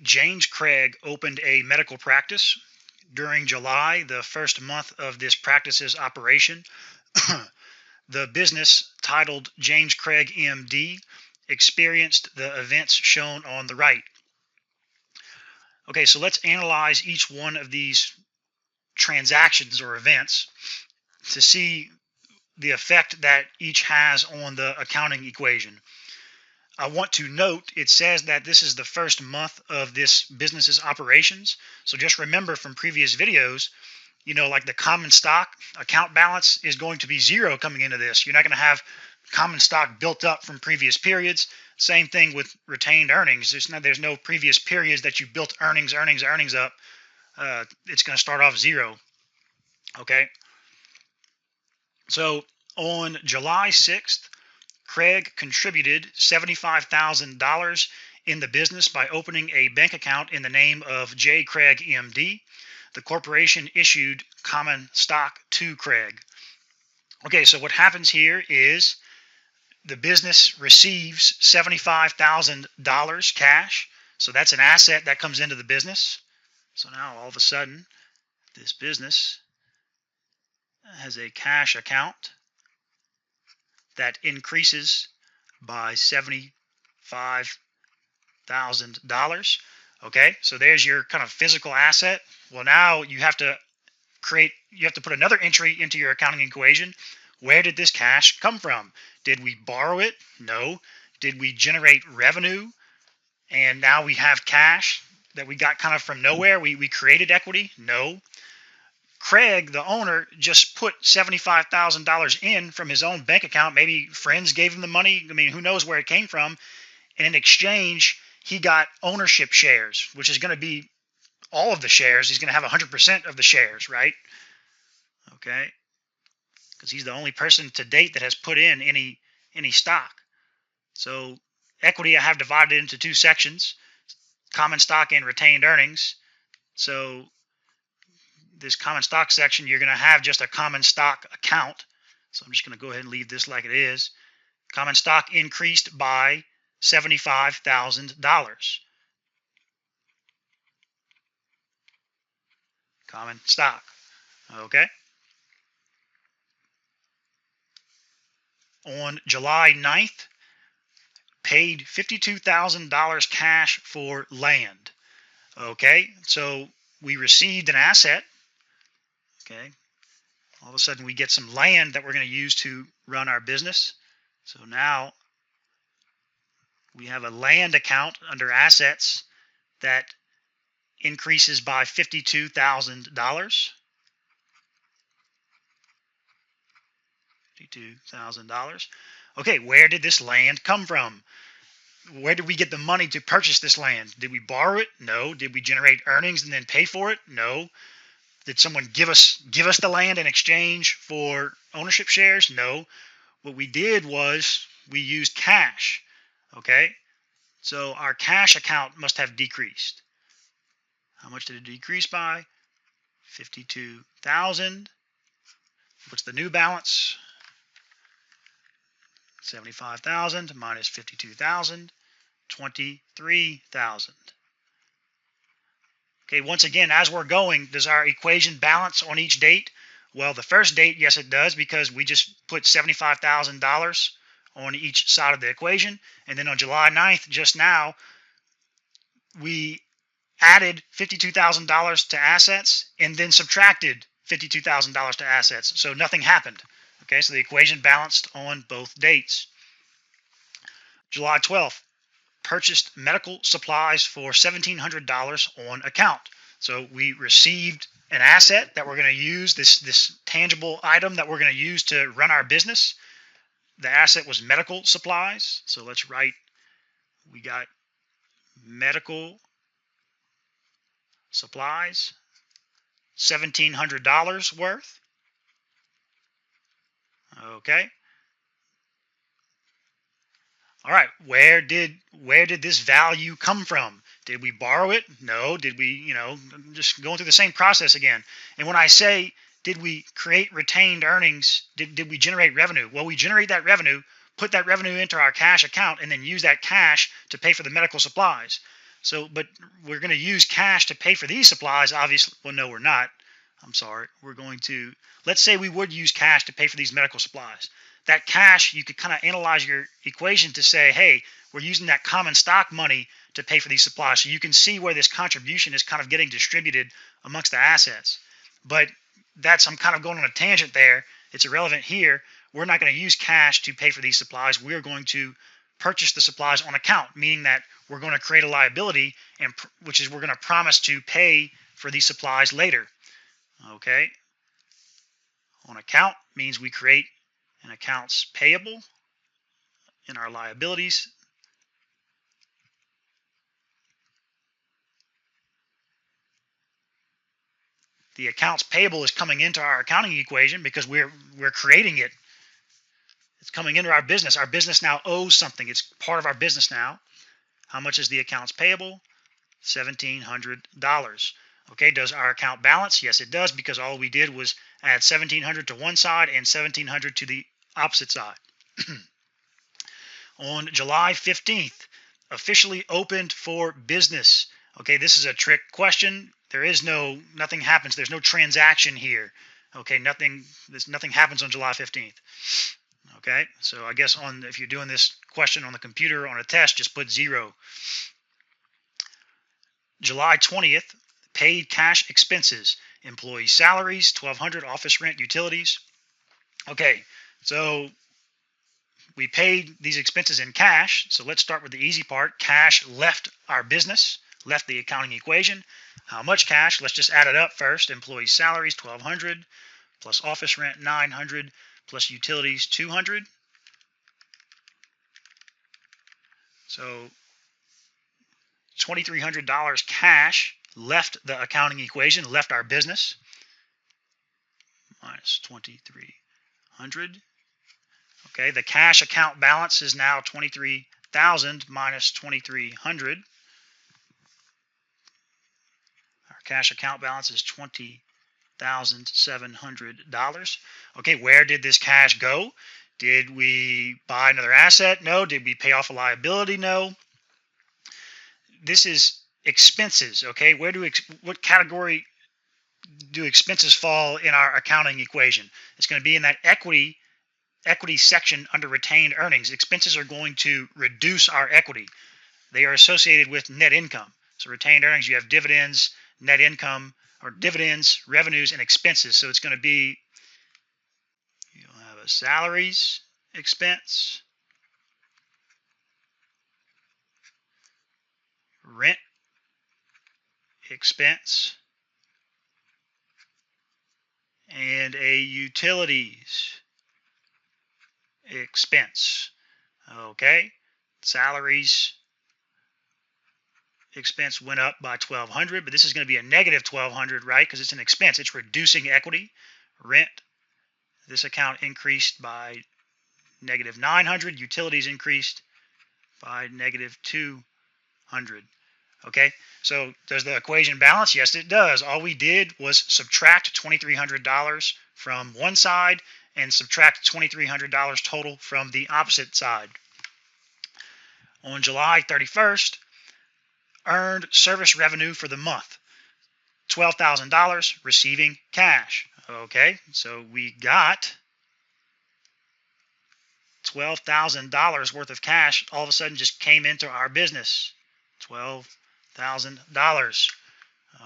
James Craig opened a medical practice. During July, the first month of this practice's operation, the business, titled James Craig MD, experienced the events shown on the right. Okay, so let's analyze each one of these transactions or events to see the effect that each has on the accounting equation. I want to note it says that this is the first month of this business's operations. So just remember from previous videos, like the common stock account balance is going to be zero coming into this. You're not going to have common stock built up from previous periods. Same thing with retained earnings. There's no previous periods that you built earnings up. It's going to start off zero. Okay. So on July 6th, Craig contributed $75,000 in the business by opening a bank account in the name of J. Craig MD. The corporation issued common stock to Craig. Okay, so what happens here is the business receives $75,000 cash. So that's an asset that comes into the business. So now all of a sudden, this business has a cash account that increases by $75,000. Okay, so there's your kind of physical asset. Well, now you have to put another entry into your accounting equation. Where did this cash come from? Did we borrow it? No. Did we generate revenue? And now we have cash that we got kind of from nowhere. We created equity? No. Craig, the owner, just put $75,000 in from his own bank account. Maybe friends gave him the money. I mean, who knows where it came from. And in exchange, he got ownership shares, which is going to be all of the shares. He's going to have 100% of the shares, right? Okay. Because he's the only person to date that has put in any stock. So equity I have divided into two sections, common stock and retained earnings. So this common stock section, you're going to have just a common stock account. So I'm just going to go ahead and leave this like it is. Common stock increased by $75,000. Common stock. Okay. On July 9th, paid $52,000 cash for land. Okay. So we received an asset. Okay. All of a sudden we get some land that we're going to use to run our business. So now we have a land account under assets that increases by $52,000. $52,000. Okay, where did this land come from? Where did we get the money to purchase this land? Did we borrow it? No. Did we generate earnings and then pay for it? No. Did someone give us the land in exchange for ownership shares? No. What we did was we used cash. Okay, so our cash account must have decreased. How much did it decrease by? 52,000. What's the new balance? 75,000 minus 52,000, 23,000. Okay, once again, as we're going, does our equation balance on each date? Well, the first date, yes, it does, because we just put $75,000 on each side of the equation. And then on July 9th, just now, we added $52,000 to assets and then subtracted $52,000 to assets. So nothing happened. Okay, so the equation balanced on both dates. July 12th, purchased medical supplies for $1,700 on account. So we received an asset that we're going to use, this tangible item that we're going to use to run our business. The asset was medical supplies. So let's write, we got medical supplies, $1,700 worth. Okay. All right. Where did this value come from? Did we borrow it? No. Did we, just going through the same process again. And when I say, did we create retained earnings? Did we generate revenue? Well, we generate that revenue, put that revenue into our cash account, and then use that cash to pay for the medical supplies. So, but we're going to use cash to pay for these supplies. Obviously, well, no, we're not. I'm sorry. We're going to, let's say we would use cash to pay for these medical supplies. That cash, you could kind of analyze your equation to say, hey, we're using that common stock money to pay for these supplies. So you can see where this contribution is kind of getting distributed amongst the assets. But I'm kind of going on a tangent there. It's irrelevant here. We're not going to use cash to pay for these supplies. We're going to purchase the supplies on account, meaning that we're going to create a liability, and which is we're going to promise to pay for these supplies later. Okay. On account means we create an accounts payable in our liabilities. The accounts payable is coming into our accounting equation because we're creating it. It's coming into our business. Our business now owes something. It's part of our business now. How much is the accounts payable? $1,700. Okay, does our account balance? Yes, it does, because all we did was add $1,700 to one side and $1,700 to the opposite side. On July 15th, officially opened for business. Okay, this is a trick question. Nothing happens. There's no transaction here. Okay, nothing happens on July 15th. Okay, so I guess if you're doing this question on the computer on a test, just put 0. July 20th, paid cash expenses, employee salaries, $1,200, office rent, utilities. Okay, so we paid these expenses in cash. So let's start with the easy part. Cash left our business, left the accounting equation. How much cash? Let's just add it up first. Employee salaries, $1,200, plus office rent, $900, plus utilities, $200. So $2,300 cash left the accounting equation, left our business, minus 2,300. Okay, the cash account balance is now 23,000 minus 2,300. Our cash account balance is $20,700. Okay, where did this cash go? Did we buy another asset? No. Did we pay off a liability? No. This is expenses. Okay, what category do expenses fall in our accounting equation? It's going to be in that equity section under retained earnings. Expenses are going to reduce our equity. They are associated with net income. So retained earnings, you have dividends, net income, or dividends, revenues, and expenses. So it's going to be, you'll have a salaries expense, rent expense, and a utilities expense. Okay, salaries expense went up by $1,200, but this is going to be a negative $1,200, right? Because it's an expense. It's reducing equity. Rent, this account increased by negative $900. Utilities increased by negative $200. Okay, so does the equation balance? Yes, it does. All we did was subtract $2,300 from one side and subtract $2,300 total from the opposite side. On July 31st, earned service revenue for the month, $12,000, receiving cash. Okay, so we got $12,000 worth of cash all of a sudden just came into our business. $12,000.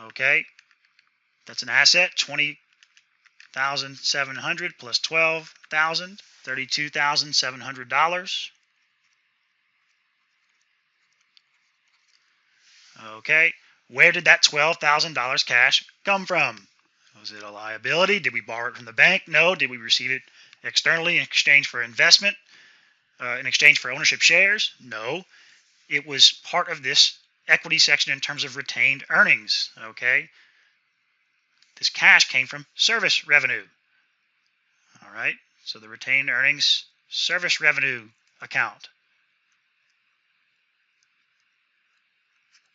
Okay, that's an asset. 20,700 plus 12,000, $32,700. Okay, where did that $12,000 cash come from? Was it a liability? Did we borrow it from the bank? No. Did we receive it externally in exchange for investment, in exchange for ownership shares? No. It was part of this equity section in terms of retained earnings. Okay, this cash came from service revenue. All right, so the retained earnings service revenue account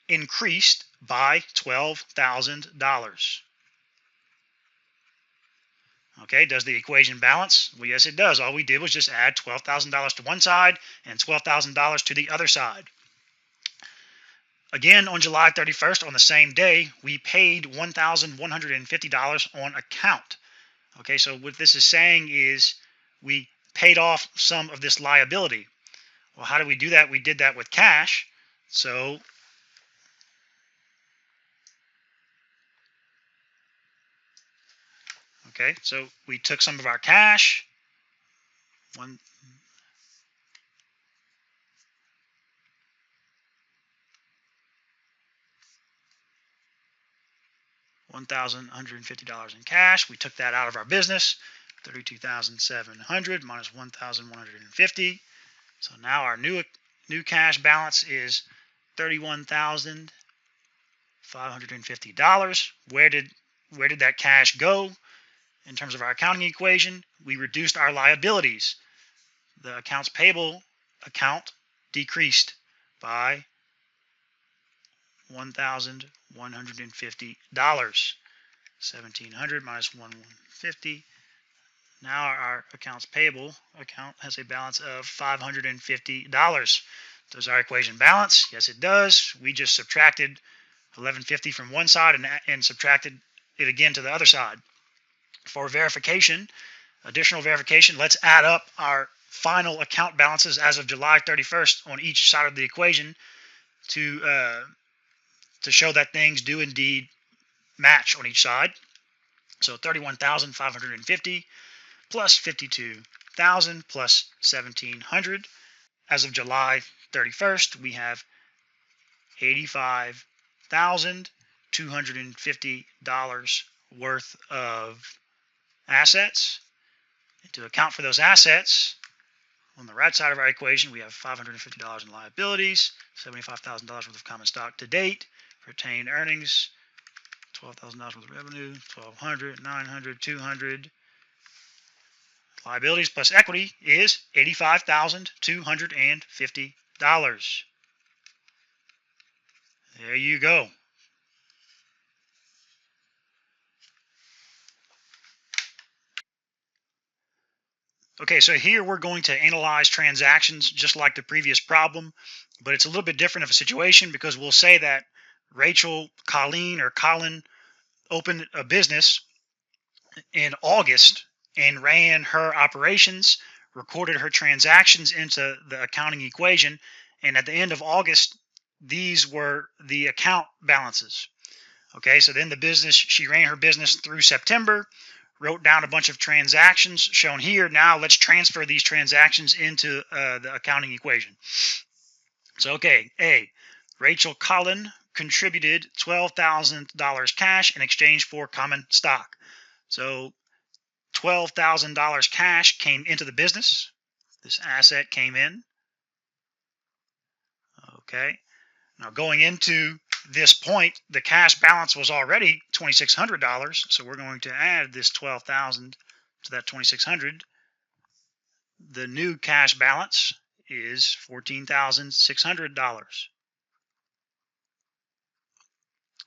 increased by $12,000. Okay, does the equation balance? Well, yes, it does. All we did was just add $12,000 to one side and $12,000 to the other side. Again, on July 31st, on the same day, we paid $1,150 on account. Okay, so what this is saying is we paid off some of this liability. Well, how do we do that? We did that with cash. So okay, so we took some of our cash, one $1,150 in cash. We took that out of our business, 32,700 minus 1,150. So now our new cash balance is $31,550. Where did that cash go? In terms of our accounting equation, we reduced our liabilities. The accounts payable account decreased by $1,150. 1,700 minus 1,150. Now our accounts payable account has a balance of $550. Does our equation balance? Yes, it does. We just subtracted $1,150 from one side and subtracted it again to the other side. For verification, additional verification, let's add up our final account balances as of July 31st on each side of the equation to show that things do indeed match on each side. So 31,550 plus 52,000 plus 1,700. As of July 31st, we have $85,250 worth of assets. And to account for those assets, on the right side of our equation, we have $550 in liabilities, $75,000 worth of common stock to date, retained earnings, $12,000 worth of revenue, 1,200, 900, 200. Liabilities plus equity is $85,250. There you go. Okay, so here we're going to analyze transactions just like the previous problem, but it's a little bit different of a situation because we'll say that Rachel, Colleen, or Colin opened a business in August and ran her operations, recorded her transactions into the accounting equation, and at the end of August, these were the account balances. Okay, so then she ran her business through September, wrote down a bunch of transactions shown here. Now let's transfer these transactions into the accounting equation. So, okay, A, Rachel Cullen contributed $12,000 cash in exchange for common stock. So $12,000 cash came into the business. This asset came in. Okay. Now going into this point, the cash balance was already $2,600. So we're going to add this $12,000 to that $2,600. The new cash balance is $14,600.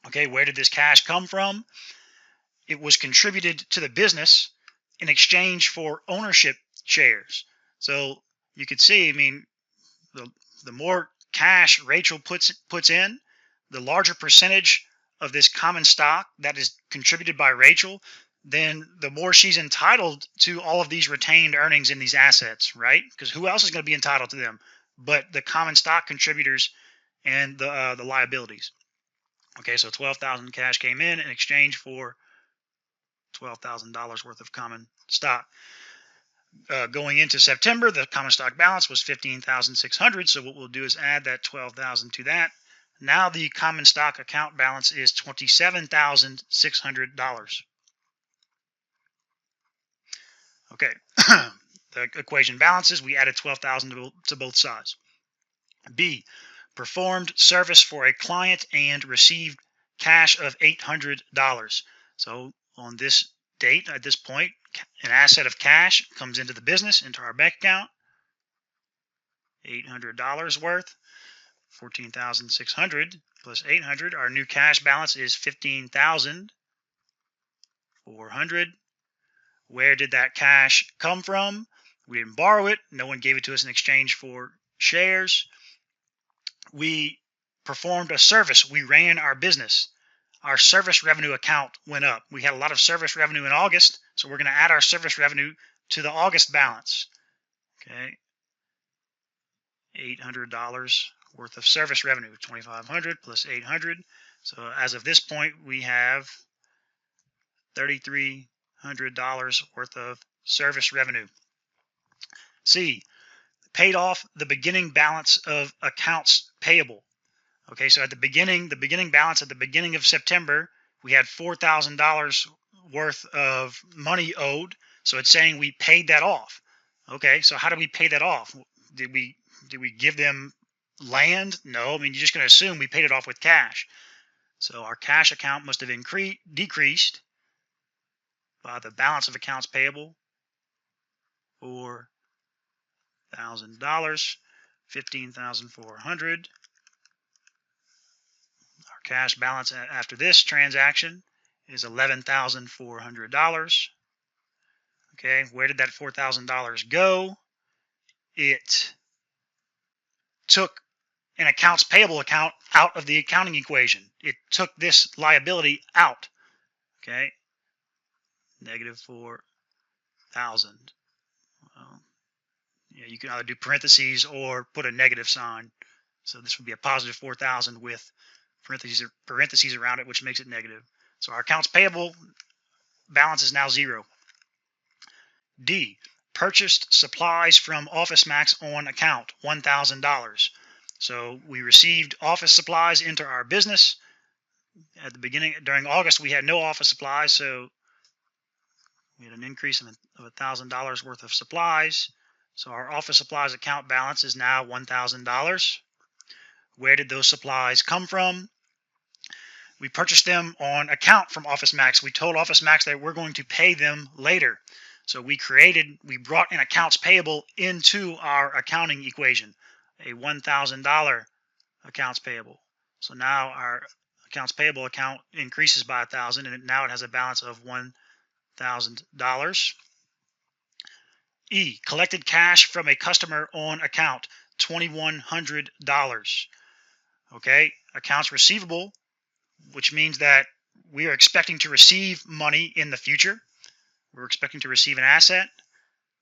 Okay, where did this cash come from? It was contributed to the business in exchange for ownership shares. So you could see, I mean, the more cash Rachel puts in, the larger percentage of this common stock that is contributed by Rachel, then the more she's entitled to all of these retained earnings in these assets, right? Because who else is going to be entitled to them but the common stock contributors and the liabilities? Okay, so $12,000 cash came in exchange for $12,000 worth of common stock. Going into September, the common stock balance was $15,600. So what we'll do is add that $12,000 to that. Now the common stock account balance is $27,600. Okay, the equation balances. We added $12,000 to both sides. B, performed service for a client and received cash of $800. So on this date, at this point, an asset of cash comes into the business, into our bank account, $800 worth, 14,600 plus 800. Our new cash balance is 15,400. Where did that cash come from? We didn't borrow it. No one gave it to us in exchange for shares. We performed a service. We ran our business. Our service revenue account went up. We had a lot of service revenue in August, so we're going to add our service revenue to the August balance. Okay, $800 worth of service revenue, $2,500 plus $800. So as of this point, we have $3,300 worth of service revenue. C, paid off the beginning balance of accounts payable. Okay, so at the beginning balance at the beginning of September, we had $4,000 worth of money owed. So it's saying we paid that off. Okay, so how do we pay that off? Did we give them land? No, I mean, you're just going to assume we paid it off with cash. So our cash account must have decreased by the balance of accounts payable, $4,000, $15,400. Our cash balance after this transaction is $11,400. Okay, where did that $4,000 go? It took an accounts payable account out of the accounting equation. It took this liability out. Okay, negative 4,000. Well, yeah, you can either do parentheses or put a negative sign. So this would be a positive 4,000 with parentheses around it, which makes it negative. So our accounts payable balance is now 0. D, purchased supplies from OfficeMax on account, $1,000. So we received office supplies into our business. At the beginning, during August, we had no office supplies, so we had an increase of $1,000 worth of supplies. So our office supplies account balance is now $1,000. Where did those supplies come from? We purchased them on account from OfficeMax. We told OfficeMax that we're going to pay them later. So we brought an accounts payable into our accounting equation, a $1,000 accounts payable. So now our accounts payable account increases by $1,000, and now it has a balance of $1,000. E, collected cash from a customer on account, $2,100. Okay, accounts receivable, which means that we are expecting to receive money in the future. We're expecting to receive an asset.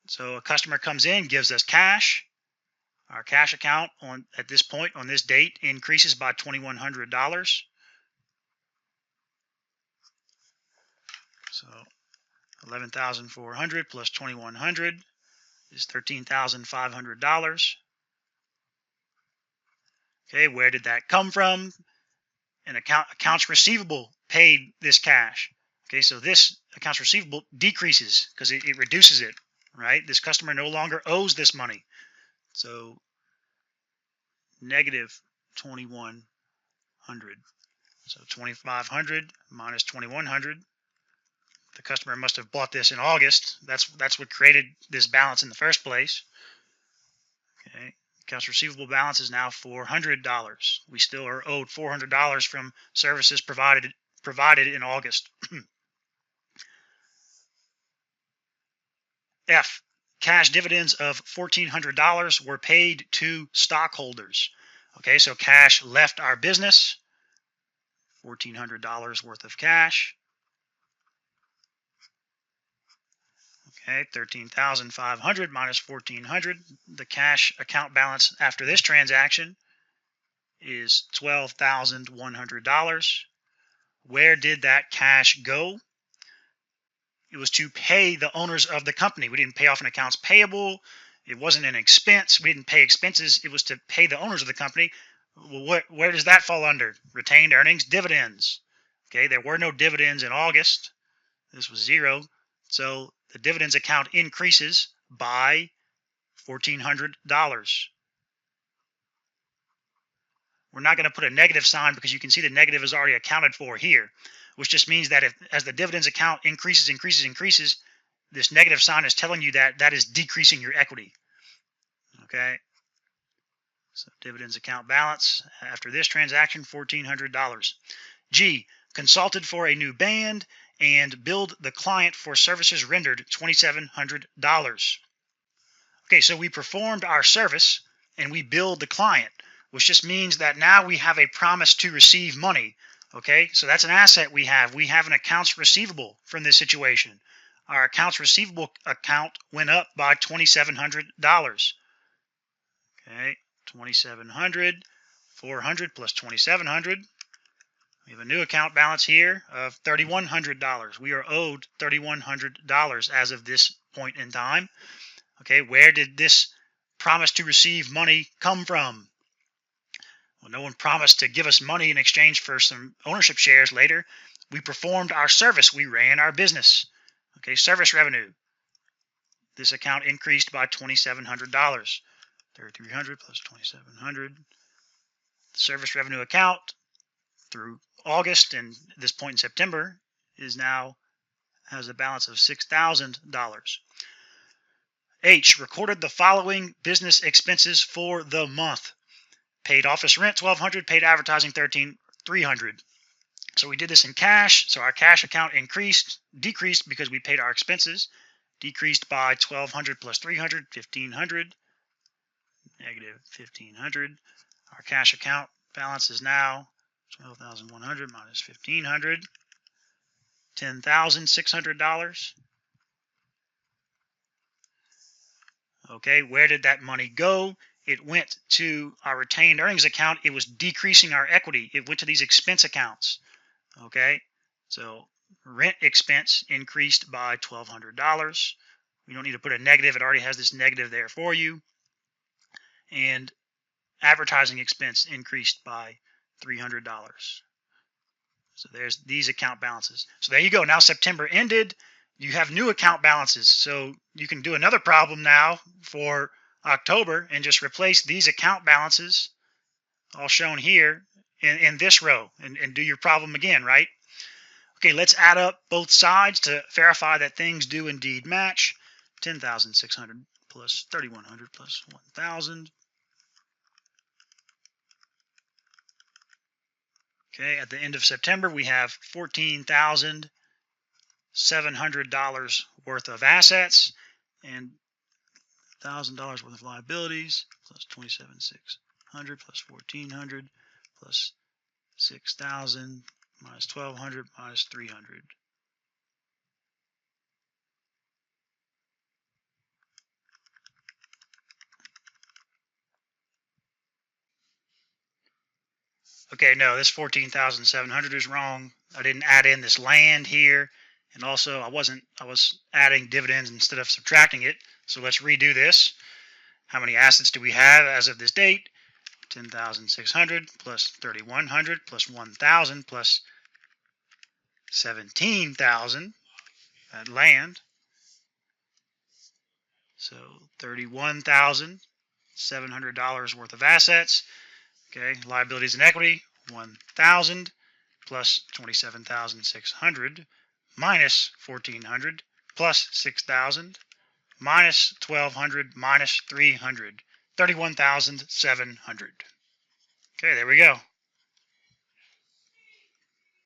So a customer comes in, gives us cash. Our cash account at this point, on this date, increases by $2,100. So 11,400 plus 2,100 is $13,500. Okay, where did that come from? An accounts receivable paid this cash. Okay, so this accounts receivable decreases because it reduces it, right? This customer no longer owes this money. So negative 2,100. So 2,500 minus 2,100. The customer must have bought this in August. That's what created this balance in the first place. Okay, accounts receivable balance is now $400. We still are owed $400 from services provided in August. F, cash dividends of $1,400 were paid to stockholders. Okay, so cash left our business, $1,400 worth of cash. Okay, 13,500 minus 1,400. The cash account balance after this transaction is $12,100. Where did that cash go? It was to pay the owners of the company. We didn't pay off an accounts payable. It wasn't an expense. We didn't pay expenses. It was to pay the owners of the company. Well, where does that fall under? Retained earnings, dividends. Okay, there were no dividends in August. This was 0. So the dividends account increases by $1,400. We're not going to put a negative sign because you can see the negative is already accounted for here, which just means that as the dividends account increases, this negative sign is telling you that is decreasing your equity. Okay. So dividends account balance after this transaction, $1,400. G, consulted for a new band and billed the client for services rendered, $2,700. Okay, so we performed our service and we billed the client. which just means that now we have a promise to receive money. Okay, so that's an asset we have. We have an accounts receivable from this situation. Our accounts receivable account went up by $2,700. Okay, 2,700, 400 plus 2,700. We have a new account balance here of $3,100. We are owed $3,100 as of this point in time. Okay, where did this promise to receive money come from? Well, no one promised to give us money in exchange for some ownership shares later. We performed our service. We ran our business. Okay, service revenue. This account increased by $2,700. 3,300 plus 2,700. Service revenue account through August and this point in September is now has a balance of $6,000. H, recorded the following business expenses for the month. Paid office rent $1,200, paid advertising $300. So we did this in cash. So our cash account decreased because we paid our expenses. Decreased by $1,200 plus $300, $1,500. Negative $1,500. Our cash account balance is now $12,100 minus $1,500. $10,600. Okay, where did that money go? It went to our retained earnings account. It was decreasing our equity. It went to these expense accounts. Okay, so rent expense increased by $1,200. We don't need to put a negative. It already has this negative there for you. And advertising expense increased by $300. So there's these account balances. So there you go. Now September ended. You have new account balances. So you can do another problem now for October and just replace these account balances, all shown here, in this row and do your problem again, right? Okay, let's add up both sides to verify that things do indeed match. 10,600 plus 3,100 plus 1,000. Okay, at the end of September, we have $14,700 worth of assets and $1,000 worth of liabilities, plus 27,600 plus 1,400 plus 6,000 minus 1,200 minus 300. Okay, no, this 14,700 is wrong. I didn't add in this land here, and also I was adding dividends instead of subtracting it. So let's redo this. How many assets do we have as of this date? 10,600 plus 3,100 plus 1,000 plus 17,000 at land. So $31,700 worth of assets. Okay, liabilities and equity, 1,000 plus 27,600 minus 1,400 plus 6,000 minus 1,200 minus 300, 31,700. Okay, there we go.